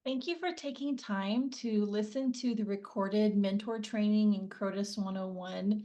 Thank you for taking time to listen to the recorded mentor training in Chronus 101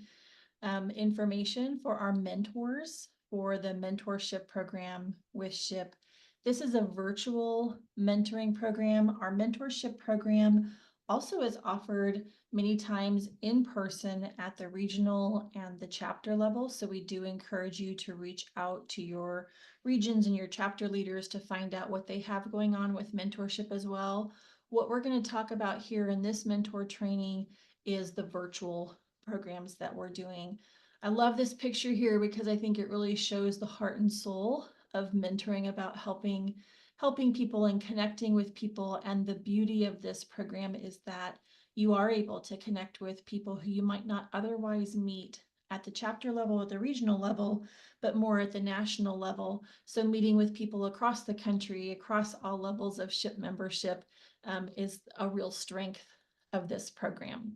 information for our mentors for the mentorship program with SHIP. This is a virtual mentoring program. Our mentorship program also is offered many times in person at the regional and the chapter level. So we do encourage you to reach out to your regions and your chapter leaders to find out what they have going on with mentorship as well. What we're going to talk about here in this mentor training is the virtual programs that we're doing. I love this picture here because I think it really shows the heart and soul of mentoring, about helping people and connecting with people. And the beauty of this program is that you are able to connect with people who you might not otherwise meet at the chapter level, at the regional level, but more at the national level. So meeting with people across the country, across all levels of SHIP membership, is a real strength of this program.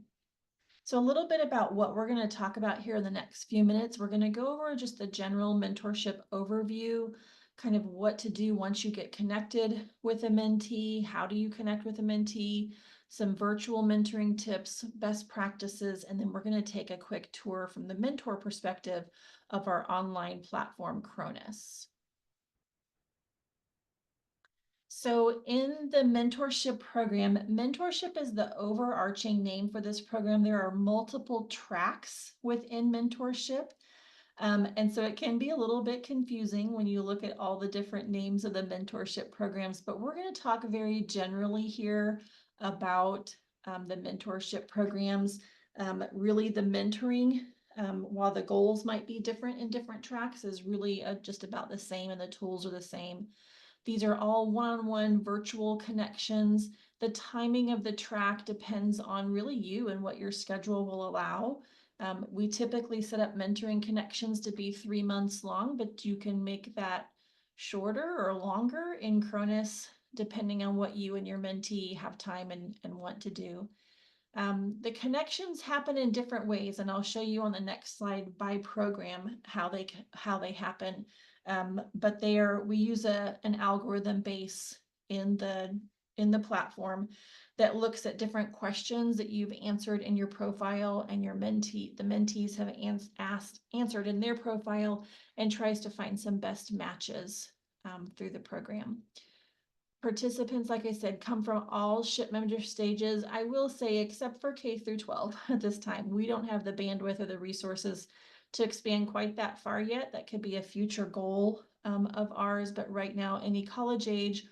So a little bit about what we're going to talk about here in the next few minutes. We're going to go over just the general mentorship overview, kind of what to do once you get connected with a mentee, how do you connect with a mentee, some virtual mentoring tips, best practices, and then we're going to take a quick tour from the mentor perspective of our online platform, Chronus. So in the mentorship program, mentorship is the overarching name for this program. There are multiple tracks within mentorship. And so it can be a little bit confusing when you look at all the different names of the mentorship programs, but we're going to talk very generally here about the mentorship programs. Really the mentoring, while the goals might be different in different tracks, is really just about the same, and the tools are the same. These are all one-on-one virtual connections. The timing of the track depends on really you and what your schedule will allow. We typically set up mentoring connections to be 3 months long, but you can make that shorter or longer in Chronus, depending on what you and your mentee have time and want to do. The connections happen in different ways, and I'll show you on the next slide by program how they happen. But we use an algorithm base in the platform that looks at different questions that you've answered in your profile, and the mentees have answered in their profile, and tries to find some best matches through the program. Participants, like I said, come from all SHIP member stages. I will say, except for K through 12 at this time, we don't have the bandwidth or the resources to expand quite that far yet. That could be a future goal of ours, but right now, any college age,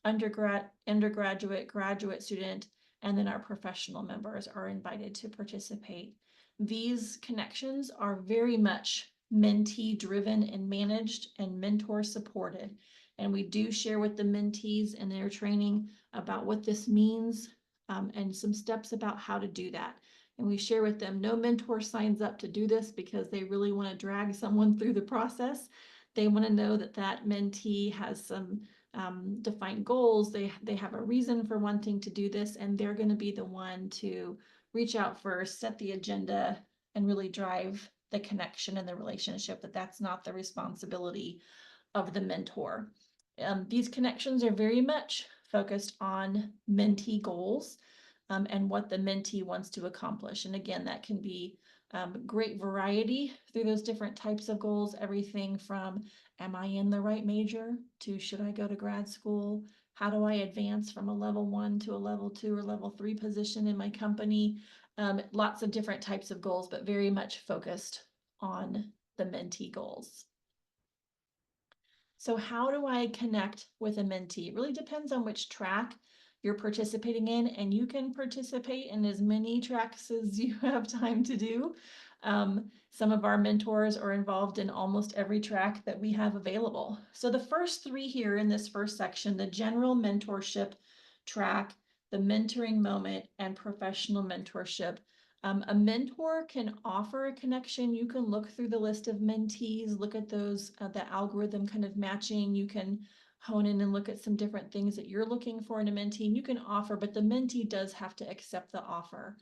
undergraduate, graduate student, and then our professional members are invited to participate. These connections are very much mentee driven and managed and mentor supported. And we do share with the mentees in their training about what this means, and some steps about how to do that. And we share with them, no mentor signs up to do this because they really want to drag someone through the process. They want to know that that mentee has some defined goals. They have a reason for wanting to do this, and they're going to be the one to reach out first, set the agenda, and really drive the connection and the relationship. That's not the responsibility of the mentor. These connections are very much focused on mentee goals, and what the mentee wants to accomplish. And again, that can be great variety through those different types of goals. Everything from, am I in the right major, to should I go to grad school? How do I advance from a level 1 to a level 2 or level 3 position in my company? Lots of different types of goals, but very much focused on the mentee goals. So how do I connect with a mentee? It really depends on which track you're participating in, and you can participate in as many tracks as you have time to do. Some of our mentors are involved in almost every track that we have available. So the first 3 here in this first section, the general mentorship track, the mentoring moment, and professional mentorship. A mentor can offer a connection. You can look through the list of mentees, look at those, the algorithm kind of matching. You can hone in and look at some different things that you're looking for in a mentee, and you can offer, but the mentee does have to accept the offer.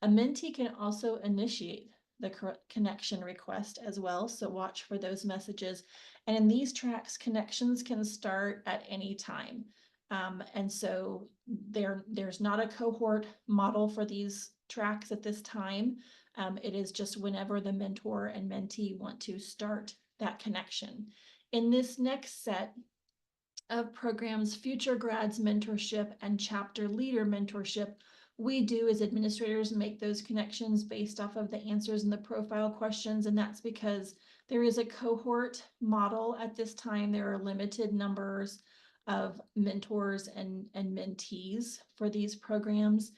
A mentee can also initiate the connection request as well, so watch for those messages. And in these tracks, connections can start at any time. And so there's not a cohort model for these tracks at this time. It is just whenever the mentor and mentee want to start that connection. In this next set of programs, Future Grads Mentorship and Chapter Leader Mentorship, we do as administrators make those connections based off of the answers in the profile questions, and that's because there is a cohort model at this time. There are limited numbers of mentors and mentees for these programs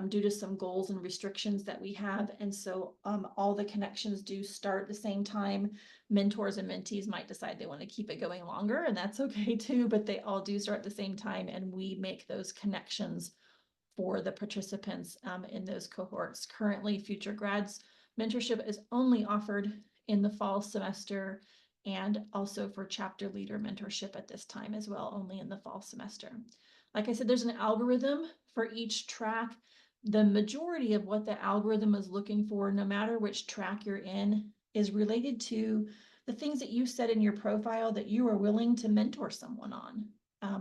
due to some goals and restrictions that we have. And so all the connections do start at the same time. Mentors and mentees might decide they want to keep it going longer, and that's okay too, but they all do start at the same time, and we make those connections for the participants in those cohorts. Currently, Future Grads mentorship is only offered in the fall semester, and also for chapter leader mentorship at this time as well, only in the fall semester. Like I said, there's an algorithm for each track. The majority of what the algorithm is looking for, no matter which track you're in, is related to the things that you said in your profile that you are willing to mentor someone on.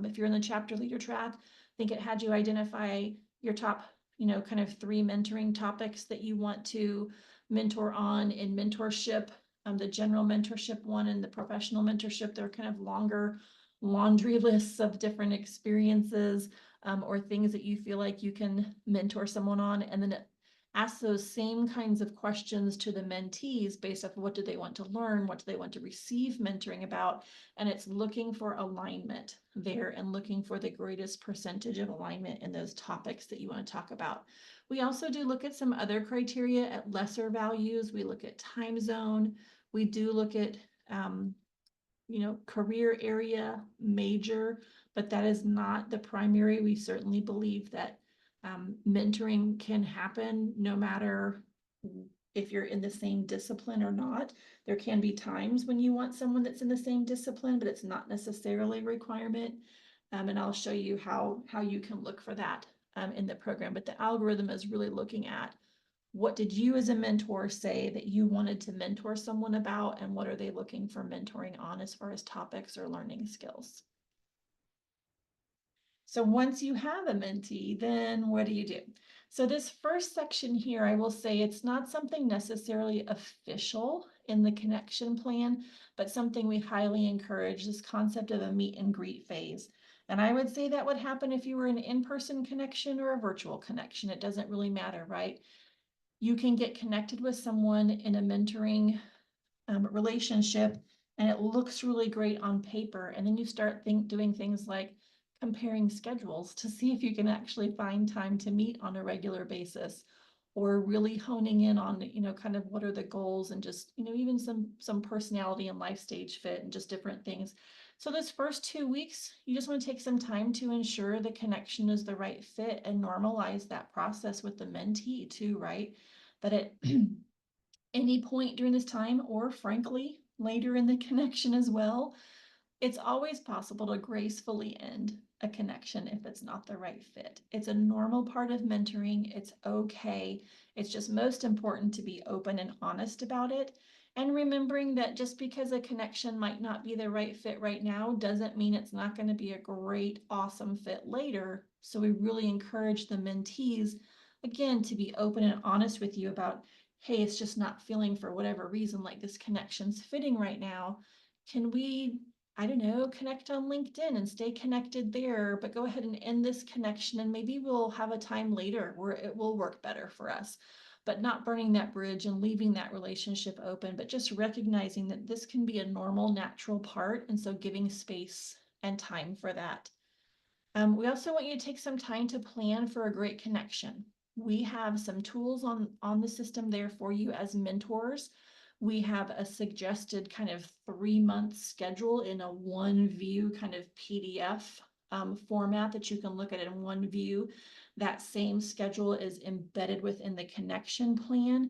If you're in the chapter leader track, I think it had you identify your top, kind of 3 mentoring topics that you want to mentor on in mentorship. The general mentorship one and the professional mentorship, they're kind of longer laundry lists of different experiences or things that you feel like you can mentor someone on. And then ask those same kinds of questions to the mentees based off of what do they want to learn, what do they want to receive mentoring about, and it's looking for alignment there and looking for the greatest percentage of alignment in those topics that you want to talk about. We also do look at some other criteria at lesser values. We look at time zone. We do look at career area, major, but that is not the primary. We certainly believe that mentoring can happen no matter if you're in the same discipline or not. There can be times when you want someone that's in the same discipline, but it's not necessarily a requirement. And I'll show you how you can look for that in the program. But the algorithm is really looking at what did you as a mentor say that you wanted to mentor someone about, and what are they looking for mentoring on as far as topics or learning skills? So once you have a mentee, then what do you do? So this first section here, I will say it's not something necessarily official in the connection plan, but something we highly encourage, this concept of a meet and greet phase. And I would say that would happen if you were an in-person connection or a virtual connection. It doesn't really matter, right? You can get connected with someone in a mentoring relationship, and it looks really great on paper. And then you start doing things like comparing schedules to see if you can actually find time to meet on a regular basis, or really honing in on, kind of what are the goals, and just, even some personality and life stage fit and just different things. So this first 2 weeks, you just want to take some time to ensure the connection is the right fit and normalize that process with the mentee too, right? That at any point during this time, or frankly, later in the connection as well, it's always possible to gracefully end a connection if it's not the right fit. It's a normal part of mentoring. It's okay. It's just most important to be open and honest about it. And remembering that just because a connection might not be the right fit right now doesn't mean it's not going to be a great, awesome fit later. So we really encourage the mentees, again, to be open and honest with you about, hey, it's just not feeling for whatever reason like this connection's fitting right now. Can we, I don't know, connect on LinkedIn and stay connected there, but go ahead and end this connection, and maybe we'll have a time later where it will work better for us. But not burning that bridge and leaving that relationship open, but just recognizing that this can be a normal, natural part. And so giving space and time for that. We also want you to take some time to plan for a great connection. We have some tools on the system there for you as mentors. We have a suggested kind of 3-month schedule in a one view kind of PDF format that you can look at in one view. That same schedule is embedded within the connection plan,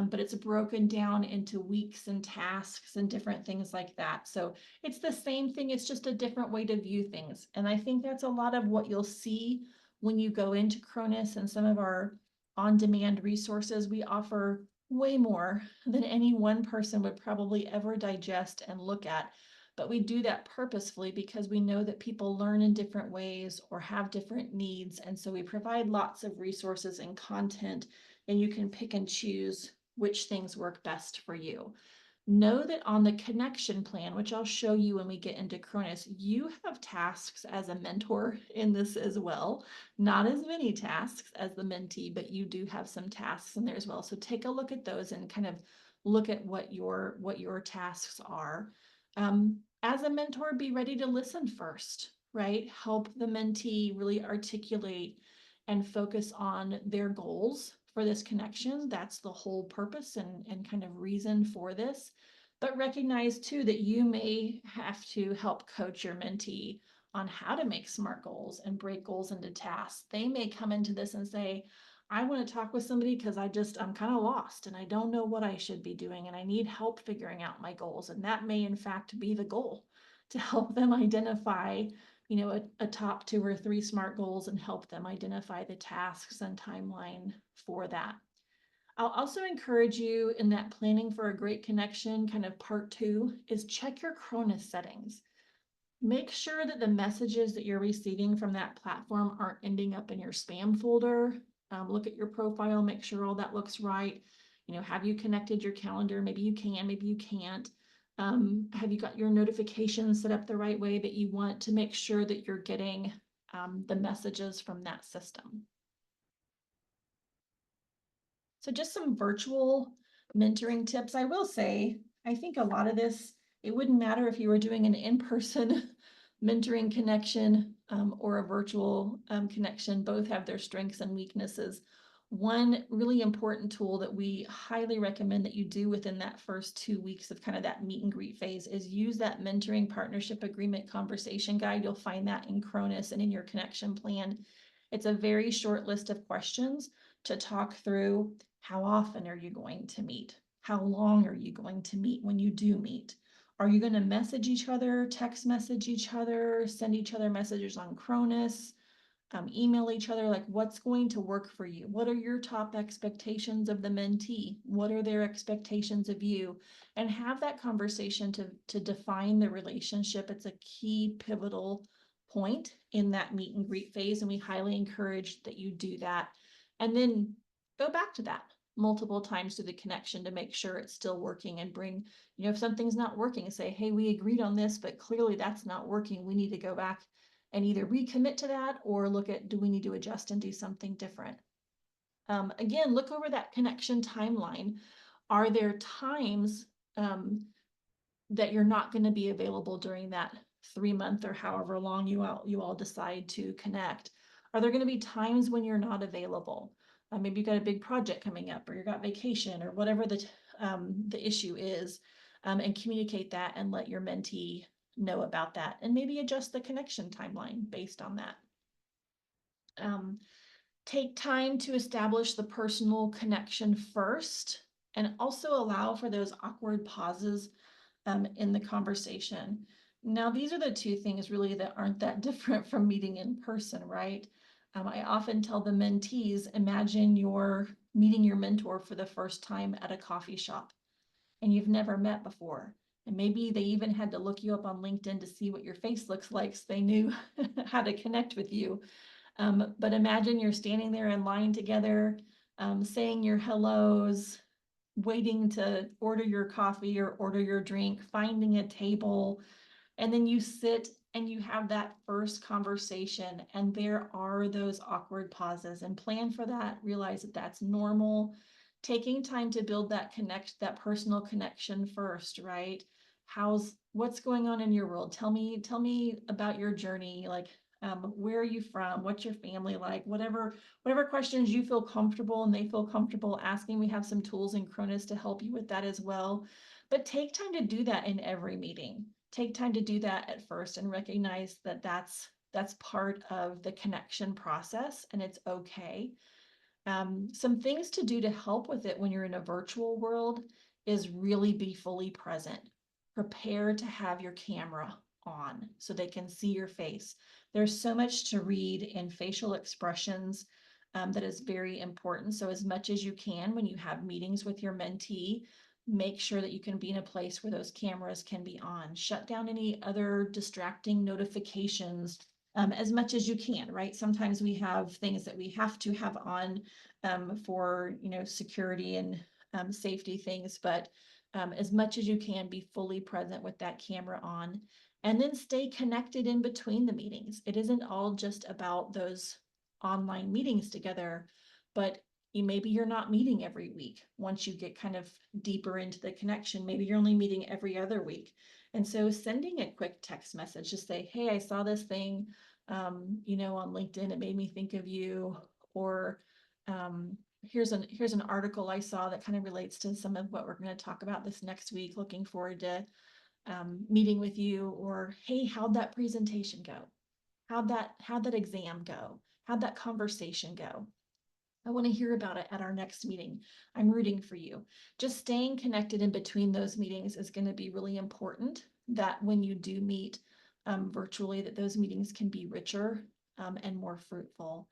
but it's broken down into weeks and tasks and different things like that. So it's the same thing, it's just a different way to view things. And I think that's a lot of what you'll see when you go into Chronus and some of our on-demand resources. We offer way more than any one person would probably ever digest and look at. but we do that purposefully because we know that people learn in different ways or have different needs. And so we provide lots of resources and content, and you can pick and choose which things work best for you. Know that on the connection plan, which I'll show you when we get into Chronus, you have tasks as a mentor in this as well. Not as many tasks as the mentee, but you do have some tasks in there as well. So take a look at those and kind of look at what your tasks are. As a mentor, be ready to listen first, right? Help the mentee really articulate and focus on their goals for this connection. That's the whole purpose and kind of reason for this. But recognize too that you may have to help coach your mentee on how to make SMART goals and break goals into tasks. They may come into this and say, I want to talk with somebody because I'm kind of lost and I don't know what I should be doing and I need help figuring out my goals. And that may in fact be the goal, to help them identify, a top 2 or 3 SMART goals and help them identify the tasks and timeline for that. I'll also encourage you in that planning for a great connection, kind of part 2, is check your Chronus settings. Make sure that the messages that you're receiving from that platform aren't ending up in your spam folder. Look at your profile, make sure all that looks right. Have you connected your calendar? Maybe you can, maybe you can't. Have you got your notifications set up the right way that you want to make sure that you're getting the messages from that system? So just some virtual mentoring tips. I will say, I think a lot of this, it wouldn't matter if you were doing an in-person mentoring connection or a virtual connection. Both have their strengths and weaknesses. One really important tool that we highly recommend that you do within that first 2 weeks of kind of that meet and greet phase is use that mentoring partnership agreement conversation guide. You'll find that in Chronus and in your connection plan. It's a very short list of questions to talk through. How often are you going to meet? How long are you going to meet when you do meet? Are you going to message each other, text message each other, send each other messages on Chronus, email each other? Like, what's going to work for you? What are your top expectations of the mentee? What are their expectations of you? And have that conversation to define the relationship. It's a key pivotal point in that meet and greet phase, and we highly encourage that you do that. And then go back to that multiple times through the connection to make sure it's still working, and bring, if something's not working, say, hey, we agreed on this, but clearly that's not working. We need to go back and either recommit to that or look at, do we need to adjust and do something different? Again, look over that connection timeline. Are there times that you're not going to be available during that 3-month or however long you all decide to connect? Are there going to be times when you're not available? Maybe you've got a big project coming up, or you've got vacation, or whatever the issue is, and communicate that and let your mentee know about that, and maybe adjust the connection timeline based on that. Take time to establish the personal connection first, and also allow for those awkward pauses in the conversation. Now, these are the 2 things really that aren't that different from meeting in person, right? I often tell the mentees, imagine you're meeting your mentor for the first time at a coffee shop and you've never met before. And maybe they even had to look you up on LinkedIn to see what your face looks like so they knew how to connect with you. But imagine you're standing there in line together, saying your hellos, waiting to order your coffee or order your drink, finding a table, and then you sit and you have that first conversation, and there are those awkward pauses, and plan for that. Realize that that's normal. Taking time to build that that personal connection first, right? What's going on in your world? Tell me about your journey. Like, where are you from? What's your family like? Whatever questions you feel comfortable and they feel comfortable asking. We have some tools in Chronus to help you with that as well. But take time to do that in every meeting. Take time to do that at first, and recognize that that's part of the connection process, and it's okay. Some things to do to help with it when you're in a virtual world is really be fully present. Prepare to have your camera on so they can see your face. There's so much to read in facial expressions that is very important. So as much as you can when you have meetings with your mentee, make sure that you can be in a place where those cameras can be on. Shut down any other distracting notifications as much as you can, right? Sometimes we have things that we have to have on for, security and safety things, but as much as you can, be fully present with that camera on. And then stay connected in between the meetings. It isn't all just about those online meetings together, but maybe you're not meeting every week. Once you get kind of deeper into the connection, maybe you're only meeting every other week. And so sending a quick text message to say, hey, I saw this thing, on LinkedIn, it made me think of you, or here's an article I saw that kind of relates to some of what we're going to talk about this next week. Looking forward to meeting with you. Or hey, how'd that presentation go? How'd that exam go? How'd that conversation go? I want to hear about it at our next meeting. I'm rooting for you. Just staying connected in between those meetings is going to be really important, that when you do meet virtually, that those meetings can be richer and more fruitful.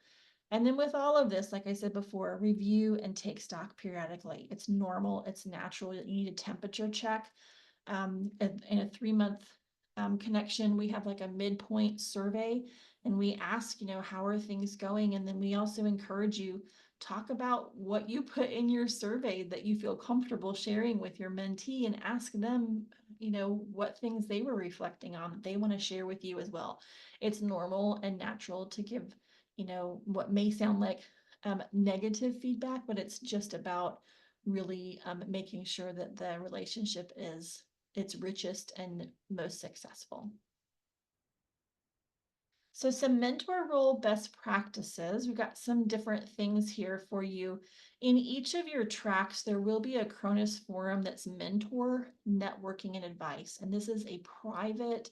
And then with all of this, like I said before, review and take stock periodically. It's normal, it's natural that you need a temperature check. In a 3-month connection, we have like a midpoint survey, and we ask, how are things going? And then we also encourage you, talk about what you put in your survey that you feel comfortable sharing with your mentee, and ask them, what things they were reflecting on that they want to share with you as well. It's normal and natural to give, what may sound like negative feedback, but it's just about really making sure that the relationship is its richest and most successful. So some mentor role best practices. We've got some different things here for you. In each of your tracks, there will be a Chronus forum that's mentor, networking, and advice. And this is a private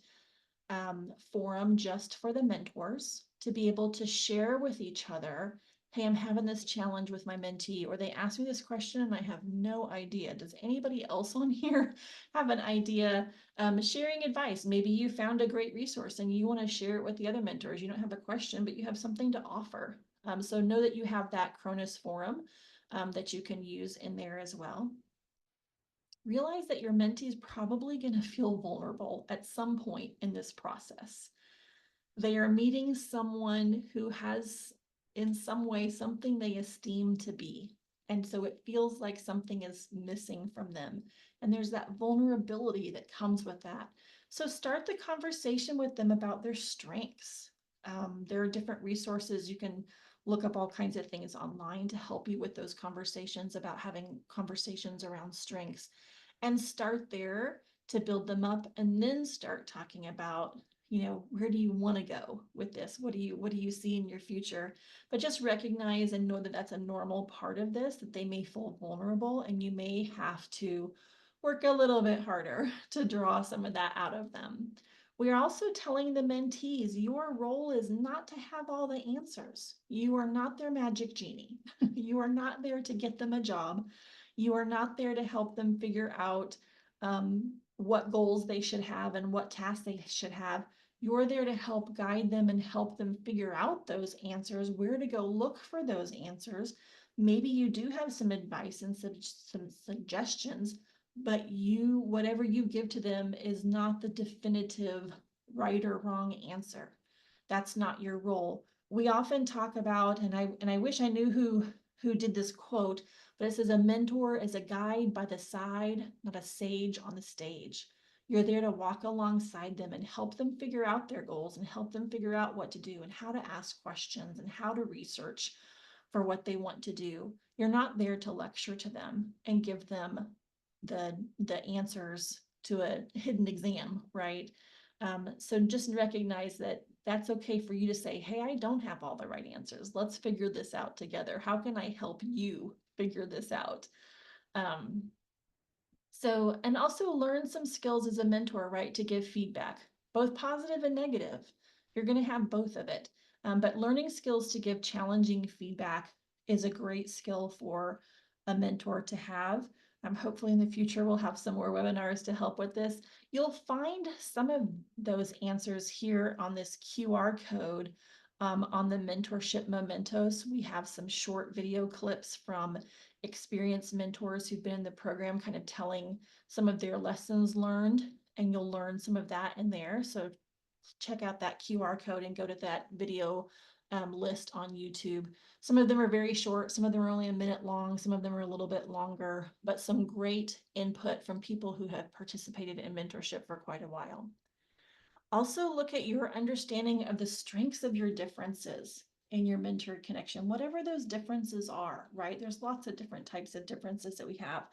forum just for the mentors to be able to share with each other, hey, I'm having this challenge with my mentee, or they ask me this question and I have no idea. Does anybody else on here have an idea? Sharing advice. Maybe you found a great resource and you want to share it with the other mentors. You don't have a question, but you have something to offer. So know that you have that Chronus forum that you can use in there as well. Realize that your mentee is probably going to feel vulnerable at some point in this process. They are meeting someone who has, in some way, something they esteem to be. And so it feels like something is missing from them. And there's that vulnerability that comes with that. So start the conversation with them about their strengths. There are different resources. You can look up all kinds of things online to help you with those conversations, about having conversations around strengths, and start there to build them up, and then start talking about, where do you want to go with this? What do you see in your future? But just recognize and know that that's a normal part of this, that they may feel vulnerable and you may have to work a little bit harder to draw some of that out of them. We're also telling the mentees, your role is not to have all the answers. You are not their magic genie. You are not there to get them a job. You are not there to help them figure out what goals they should have and what tasks they should have. You're there to help guide them and help them figure out those answers, where to go look for those answers. Maybe you do have some advice and some suggestions, but whatever you give to them is not the definitive right or wrong answer. That's not your role. We often talk about, and I wish I knew who did this quote, but it says, a mentor is a guide by the side, not a sage on the stage. You're there to walk alongside them and help them figure out their goals, and help them figure out what to do and how to ask questions and how to research for what they want to do. You're not there to lecture to them and give them the answers to a hidden exam, right? So just recognize that that's okay for you to say, hey, I don't have all the right answers. Let's figure this out together. How can I help you figure this out? And also learn some skills as a mentor, right? To give feedback, both positive and negative. You're going to have both of it. But learning skills to give challenging feedback is a great skill for a mentor to have. Hopefully in the future, we'll have some more webinars to help with this. You'll find some of those answers here on this QR code on the mentorship mementos, we have some short video clips from experienced mentors who've been in the program, kind of telling some of their lessons learned, and you'll learn some of that in there. So check out that QR code and go to that video list on YouTube. Some of them are very short, some of them are only a minute long, some of them are a little bit longer, but some great input from people who have participated in mentorship for quite a while. Also look at your understanding of the strengths of your differences in your mentored connection, whatever those differences are, right? There's lots of different types of differences that we have.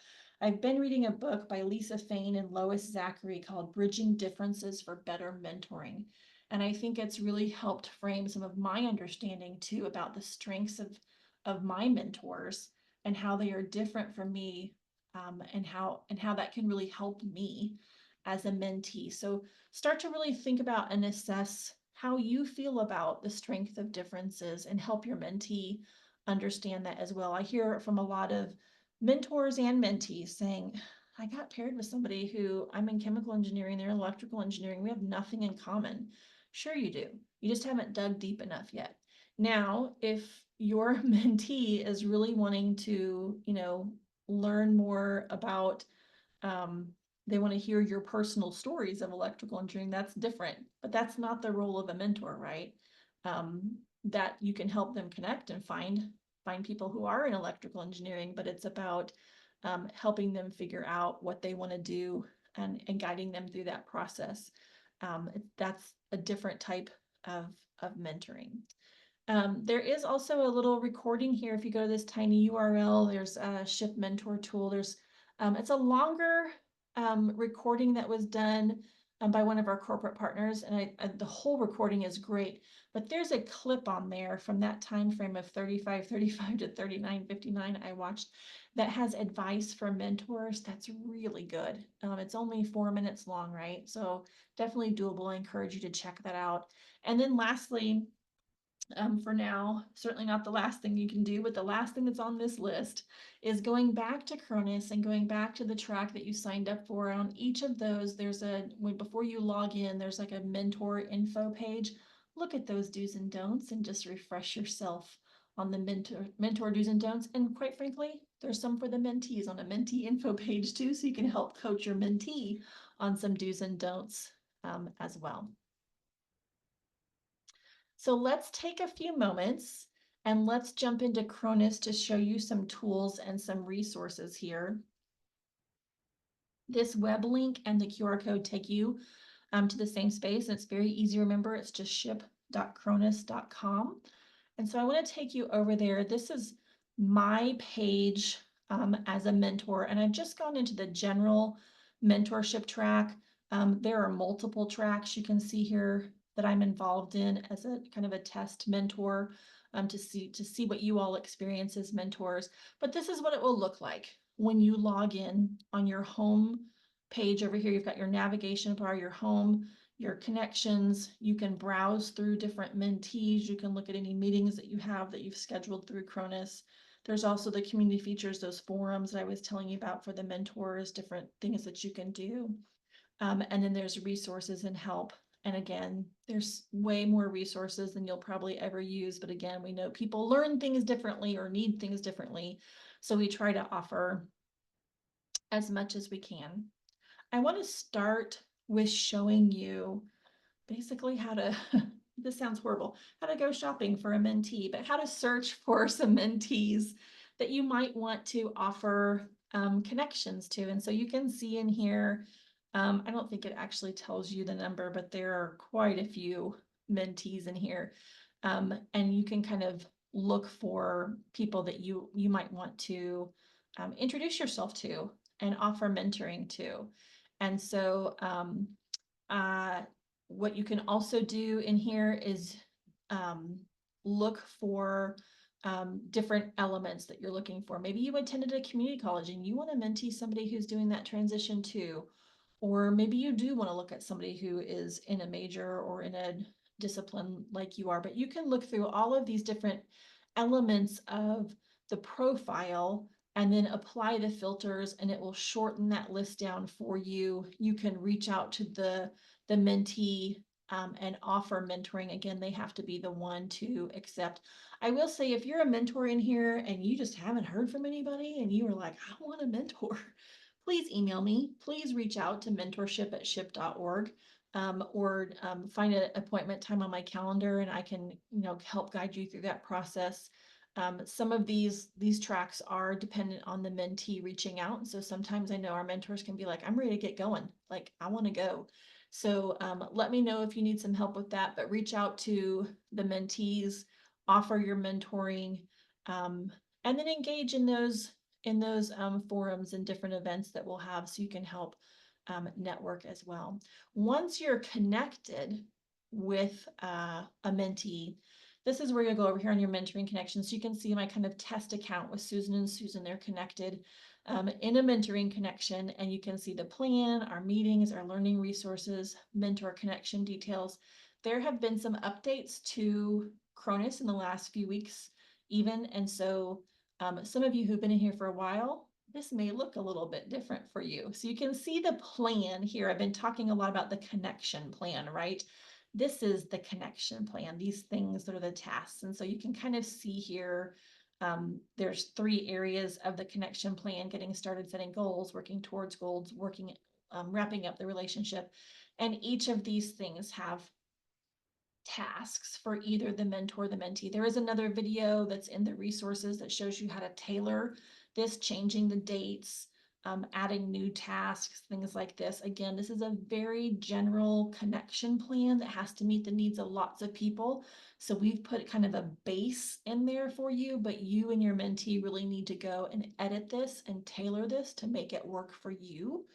I've been reading a book by Lisa Fain and Lois Zachary called Bridging Differences for Better Mentoring. And I think it's really helped frame some of my understanding too about the strengths of my mentors and how they are different from me, and how that can really help me as a mentee. So start to really think about and assess how you feel about the strength of differences and help your mentee understand that as well. I hear from a lot of mentors and mentees saying, I got paired with somebody who I'm in chemical engineering, they're in electrical engineering. We have nothing in common. Sure, you do. You just haven't dug deep enough yet. Now, if your mentee is really wanting to, learn more about um, they want to hear your personal stories of electrical engineering, that's different, but that's not the role of a mentor, right? That you can help them connect and find people who are in electrical engineering, but it's about helping them figure out what they want to do and guiding them through that process. That's a different type of mentoring. There is also a little recording here. If you go to this tiny URL, there's a Shift Mentor tool. It's a longer recording that was done by one of our corporate partners, and the whole recording is great. But there's a clip on there from that time frame of 35 to 39:59 I watched that has advice for mentors. That's really good. It's only 4 minutes long, right? So definitely doable. I encourage you to check that out. And then lastly, for now, certainly not the last thing you can do, but the last thing that's on this list is going back to Chronus and going back to the track that you signed up for. On each of those, before you log in, there's like a mentor info page. Look at those do's and don'ts and just refresh yourself on the mentor do's and don'ts. And quite frankly, there's some for the mentees on a mentee info page too, so you can help coach your mentee on some do's and don'ts as well. So let's take a few moments and let's jump into Chronus to show you some tools and some resources here. This web link and the QR code take you to the same space. And it's very easy to remember. It's just ship.chronus.com. And so I want to take you over there. This is my page as a mentor, and I've just gone into the general mentorship track. There are multiple tracks you can see here that I'm involved in as a kind of a test mentor to see what you all experience as mentors. But this is what it will look like when you log in on your home page over here. You've got your navigation bar, your home, your connections. You can browse through different mentees. You can look at any meetings that you have that you've scheduled through Chronus. There's also the community features, those forums that I was telling you about for the mentors, different things that you can do. And then there's resources and help. And again, there's way more resources than you'll probably ever use. But again, we know people learn things differently or need things differently. So we try to offer as much as we can. I want to start with showing you basically how to, this sounds horrible, how to go shopping for a mentee, but how to search for some mentees that you might want to offer connections to. And so you can see in here, I don't think it actually tells you the number, but there are quite a few mentees in here. And you can kind of look for people that you might want to introduce yourself to and offer mentoring to. And so what you can also do in here is look for different elements that you're looking for. Maybe you attended a community college and you want to mentee somebody who's doing that transition too. Or maybe you do want to look at somebody who is in a major or in a discipline like you are, but you can look through all of these different elements of the profile and then apply the filters, and it will shorten that list down for you. You can reach out to the mentee and offer mentoring, again, they have to be the one to accept. I will say, if you're a mentor in here and you just haven't heard from anybody and you are like, I want a mentor, please email me. Please reach out to mentorship@ship.org, or find an appointment time on my calendar, and I can, help guide you through that process. Some of these tracks are dependent on the mentee reaching out. So sometimes I know our mentors can be like, I'm ready to get going. Like, I want to go. So let me know if you need some help with that, but reach out to the mentees, offer your mentoring, and then engage in those forums and different events that we'll have, so you can help network as well. Once you're connected with a mentee, this is where you'll go over here on your mentoring connections. So you can see my kind of test account with Susan and Susan. They're connected in a mentoring connection, and you can see the plan, our meetings, our learning resources, mentor connection details. There have been some updates to Chronus in the last few weeks even, and so some of you who've been in here for a while, this may look a little bit different for you. So you can see the plan here. I've been talking a lot about the connection plan, right? This is the connection plan, these things that are the tasks. And so you can kind of see here, there's 3 areas of the connection plan: getting started, setting goals, working towards goals, wrapping up the relationship. And each of these things have tasks for either the mentor or the mentee. There is another video that's in the resources that shows you how to tailor this, changing the dates, adding new tasks, things like this. Again, this is a very general connection plan that has to meet the needs of lots of people. So we've put kind of a base in there for you, but you and your mentee really need to go and edit this and tailor this to make it work for you.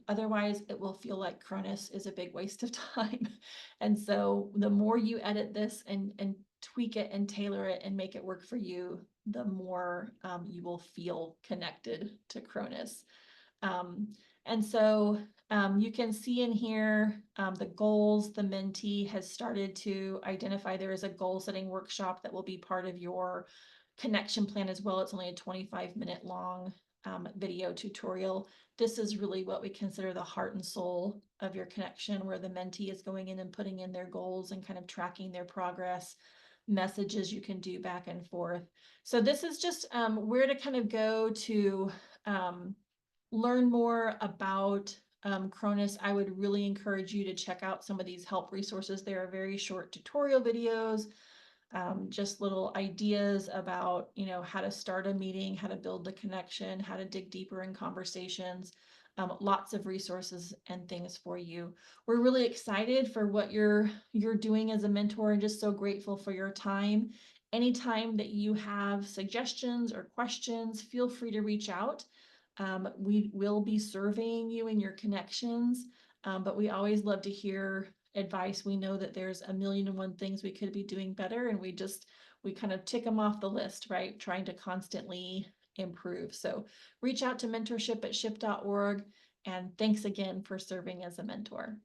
Otherwise, it will feel like Cronus is a big waste of time. And so the more you edit this and tweak it and tailor it and make it work for you, the more you will feel connected to Cronus. And so you can see in here the goals. The mentee has started to identify. There is a goal setting workshop that will be part of your connection plan as well. It's only a 25-minute long video tutorial. This is really what we consider the heart and soul of your connection, where the mentee is going in and putting in their goals and kind of tracking their progress, messages you can do back and forth. So this is just where to kind of go to learn more about Cronus. I would really encourage you to check out some of these help resources. They are very short tutorial videos, just little ideas about, how to start a meeting, how to build the connection, how to dig deeper in conversations. Lots of resources and things for you. We're really excited for what you're doing as a mentor, and just so grateful for your time. Anytime that you have suggestions or questions, feel free to reach out. We will be surveying you and your connections, but we always love to hear advice. We know that there's a million and one things we could be doing better, and we kind of tick them off the list, right? Trying to constantly improve. So reach out to mentorship@ship.org, and thanks again for serving as a mentor.